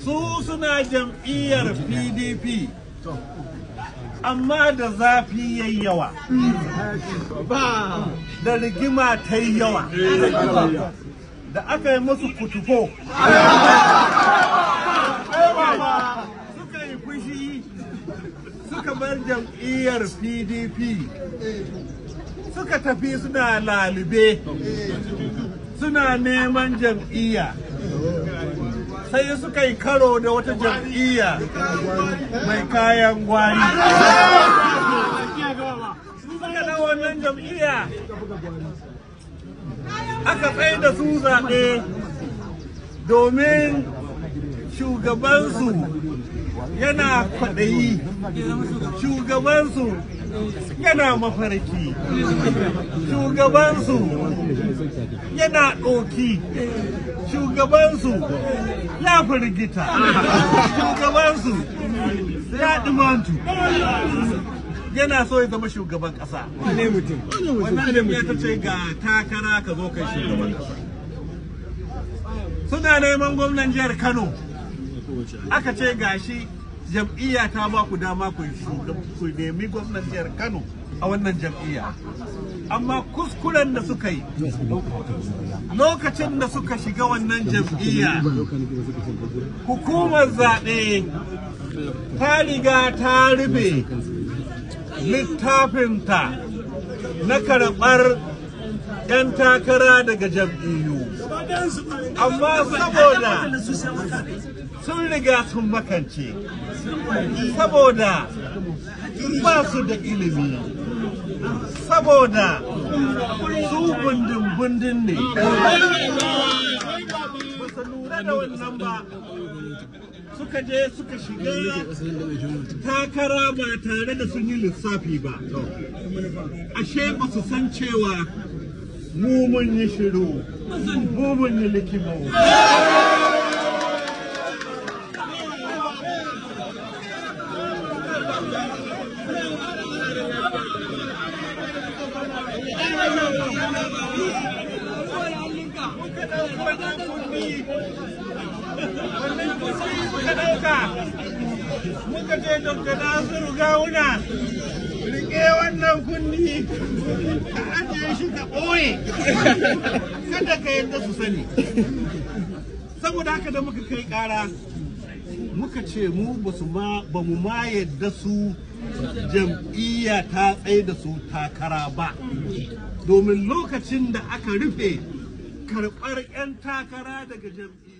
su suna jam'iyyar PDP amma da zafi yayi yawa da rigima ta yi yawa da aka yi musu kutufo suka yi fushi suka bar jam'iyyar PDP suka tafi suna lalube suna neman jam'iyya sai suka yi karo da wata jam'iyya mai kayan gwari suka da wannan jam'iyya aka tsaye da su zaɓe domin shugabansu yana kwaɗayi, shugabansu yana mafarki, shugabansu yana ɗoki, shugabansu ya firgita, shugabansu ya ɗimantu, yana so ya zama shugaban ƙasa. Wannan ya ta ce ga takara ka zo kai shugaban ƙasa. Suna neman gwamnan jihar Kano, aka ce gashi jam'iyya ta ba ku dama ku nemi gwamnan jihar Kano a wannan jam'iyya. Amma kuskuren da suka yi lokacin da suka shiga wannan jam'iyya, hukumar zaɓe ta riga ta rufe littafinta na karɓar 'yan takara daga jam'iyyu. Amma saboda sun riga sun makance, saboda ba su da ilimi, saboda su bundin ne, ba su lura da wannan ba, suka je suka shiga takara ba tare da sun yi lissafi ba. Ashe ba su san cewa mu mun yi shiru, mu mun yi likimo. Muka ce Dr. Nasiru Gawuna, rike wannan kunni ka ajiye shi ka ɓoye kada ka yadda su sani. Saboda haka da muka kai ƙara muka ce mu ba mu ma yadda su jam'iyya ta tsaye da su takara ba, domin lokacin da aka rufe karɓar 'yan takara daga jam'iyya